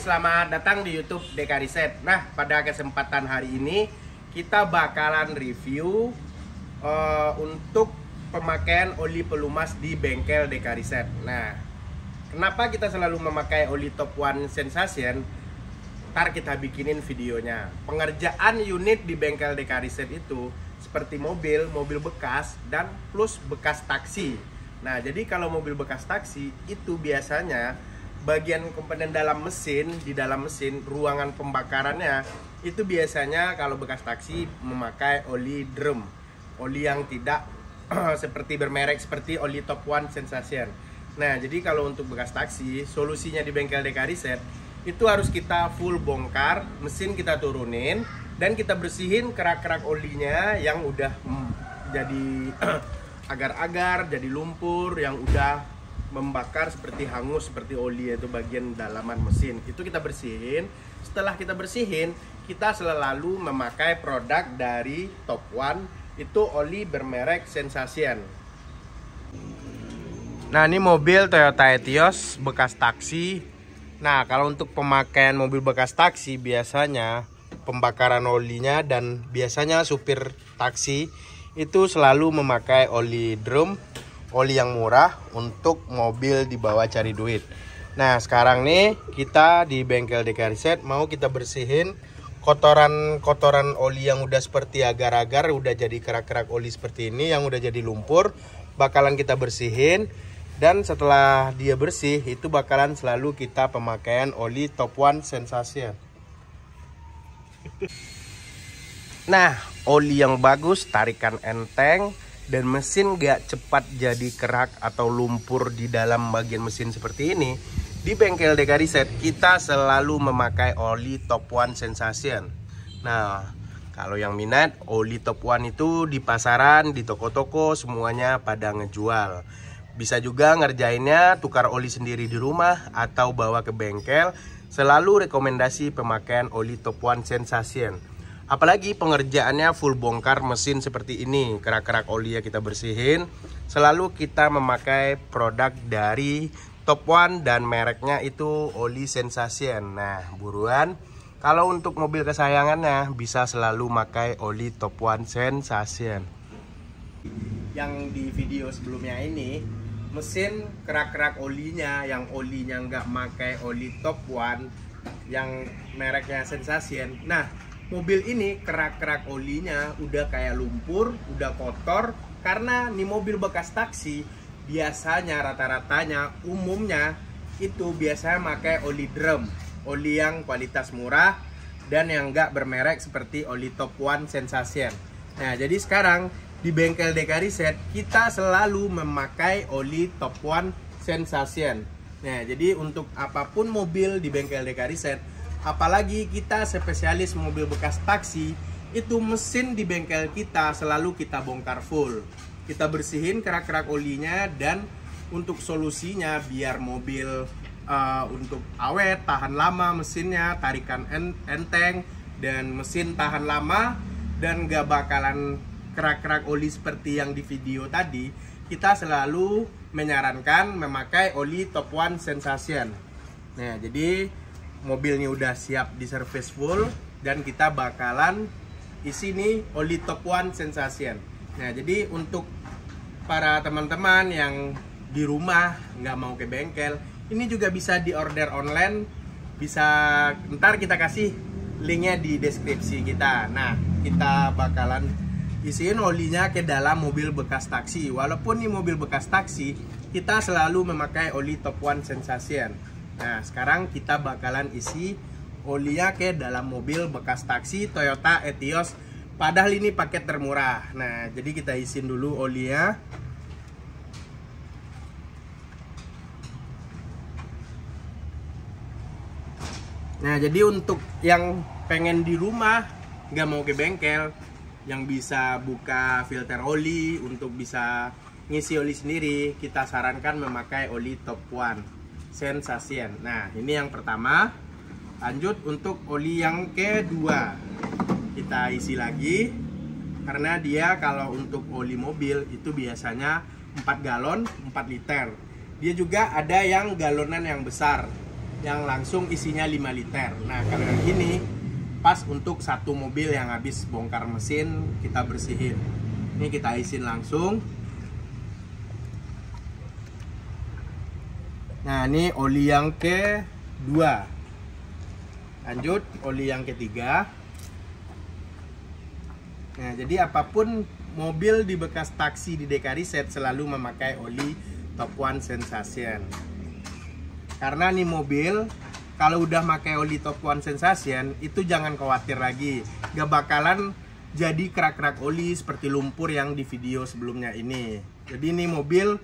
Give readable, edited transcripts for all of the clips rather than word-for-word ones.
selamat datang di YouTube DK Riset. Nah, pada kesempatan hari ini kita bakalan review untuk pemakaian oli pelumas di bengkel DK Riset. Nah, kenapa kita selalu memakai oli Top One Sensation? Ntar kita bikinin videonya. Pengerjaan unit di bengkel DK Riset itu seperti mobil bekas dan plus bekas taksi. Nah, jadi kalau mobil bekas taksi itu biasanya bagian komponen dalam mesin, di dalam mesin, ruangan pembakarannya itu biasanya kalau bekas taksi memakai oli drum, oli yang tidak seperti bermerek seperti oli Top One Sensation. Nah, jadi kalau untuk bekas taksi, solusinya di bengkel DK Riset itu harus kita full bongkar, mesin kita turunin dan kita bersihin kerak-kerak olinya yang udah jadi agar-agar, jadi lumpur, yang udah membakar seperti hangus, seperti oli, itu bagian dalaman mesin. Itu kita bersihin. Setelah kita bersihin, kita selalu memakai produk dari Top One, itu oli bermerek Sensation. Nah, ini mobil Toyota Etios bekas taksi. Nah, kalau untuk pemakaian mobil bekas taksi biasanya pembakaran olinya, dan biasanya supir taksi itu selalu memakai oli drum, oli yang murah untuk mobil dibawa cari duit. Nah, sekarang nih kita di bengkel DK Riset mau kita bersihin kotoran oli yang udah seperti agar-agar, udah jadi kerak-kerak oli seperti ini, yang udah jadi lumpur, bakalan kita bersihin. Dan setelah dia bersih, itu bakalan selalu kita pemakaian oli Top One Sensation. Nah, oli yang bagus, tarikan enteng, dan mesin gak cepat jadi kerak atau lumpur di dalam bagian mesin seperti ini, di bengkel DK Riset kita selalu memakai oli Top One Sensation. Nah, kalau yang minat oli Top One itu di pasaran, di toko-toko semuanya pada ngejual. Bisa juga ngerjainnya tukar oli sendiri di rumah atau bawa ke bengkel. Selalu rekomendasi pemakaian oli Top One Sensation. Apalagi pengerjaannya full bongkar mesin seperti ini, kerak-kerak oli ya kita bersihin. Selalu kita memakai produk dari Top One dan mereknya itu oli Sensation. Nah, buruan. Kalau untuk mobil kesayangannya bisa selalu pakai oli Top One Sensation. Yang di video sebelumnya ini, mesin kerak-kerak olinya, yang olinya nggak pakai oli Top One, yang mereknya Sensation. Nah, mobil ini kerak-kerak olinya udah kayak lumpur, udah kotor, karena nih mobil bekas taksi biasanya rata-ratanya umumnya itu biasanya pakai oli drum, oli yang kualitas murah dan yang enggak bermerek seperti oli Top One Sensation. Nah, jadi sekarang di bengkel DK Riset kita selalu memakai oli Top One Sensation. Nah, jadi untuk apapun mobil di bengkel DK Riset, apalagi kita spesialis mobil bekas taksi, itu mesin di bengkel kita selalu kita bongkar full. Kita bersihin kerak-kerak olinya, dan untuk solusinya biar mobil untuk awet, tahan lama mesinnya, tarikan enteng, dan mesin tahan lama, dan gak bakalan kerak-kerak oli seperti yang di video tadi, kita selalu menyarankan memakai oli Top One Sensation. Nah, jadi mobilnya udah siap di service full, dan kita bakalan isi nih oli Top One Sensation. Nah, jadi untuk para teman-teman yang di rumah nggak mau ke bengkel, ini juga bisa di order online. Bisa, ntar kita kasih linknya di deskripsi kita. Nah, kita bakalan isiin olinya ke dalam mobil bekas taksi. Walaupun ini mobil bekas taksi, kita selalu memakai oli Top One Sensation. Nah, sekarang kita bakalan isi olinya ke dalam mobil bekas taksi Toyota Etios. Padahal ini paket termurah. Nah, jadi kita isiin dulu olinya. Nah, jadi untuk yang pengen di rumah, nggak mau ke bengkel, yang bisa buka filter oli untuk bisa ngisi oli sendiri, kita sarankan memakai oli Top One Sensation. Nah, ini yang pertama. Lanjut untuk oli yang kedua, kita isi lagi, karena dia kalau untuk oli mobil itu biasanya 4 galon 4 liter. Dia juga ada yang galonan yang besar. yang langsung isinya 5 liter. Nah kalau yang ini pas untuk satu mobil yang habis bongkar mesin kita bersihin. Ini kita isiin langsung. Nah ini oli yang kedua. Lanjut oli yang ketiga. Nah jadi apapun mobil di bekas taksi di DK Reset selalu memakai oli Top One Sensation. Karena nih mobil kalau udah pakai oli Top One Sensation itu jangan khawatir lagi, gak bakalan jadi kerak-kerak oli seperti lumpur yang di video sebelumnya ini. Jadi ini mobil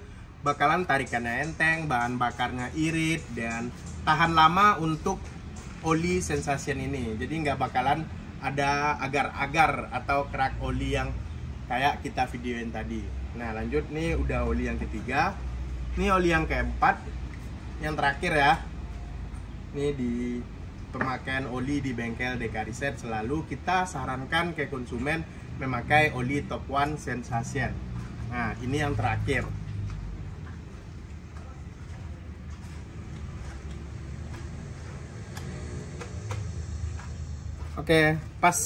bakalan tarikannya enteng, bahan bakarnya irit, dan tahan lama untuk oli Sensation ini. Jadi nggak bakalan ada agar-agar atau kerak oli yang kayak kita videoin tadi. Nah lanjut, nih udah oli yang ketiga. Ini oli yang keempat, yang terakhir ya. Ini di pemakaian oli di bengkel DK Reset selalu kita sarankan ke konsumen memakai oli Top One Sensation. Nah ini yang terakhir. Oke, pas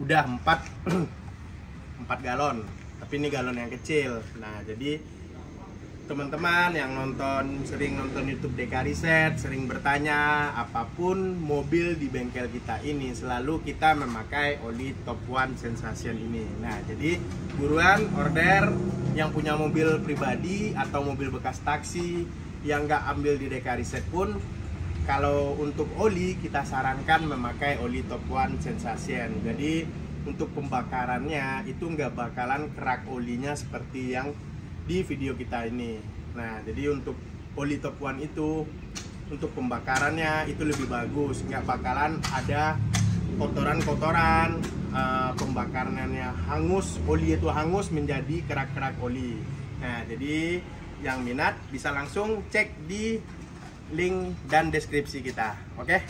udah 4 galon, tapi ini galon yang kecil. Nah jadi teman-teman yang sering nonton YouTube DK Reset, sering bertanya apapun mobil di bengkel kita ini selalu kita memakai oli Top One Sensation ini. Nah jadi buruan order yang punya mobil pribadi atau mobil bekas taksi yang nggak ambil di DK Reset pun, kalau untuk oli kita sarankan memakai oli Top One Sensation. Jadi untuk pembakarannya itu nggak bakalan kerak olinya seperti yang di video kita ini. Nah jadi untuk oli Top One itu untuk pembakarannya itu lebih bagus, nggak bakalan ada kotoran-kotoran, pembakarannya hangus, oli itu hangus menjadi kerak-kerak oli. Nah jadi yang minat bisa langsung cek di link dan deskripsi kita. Oke.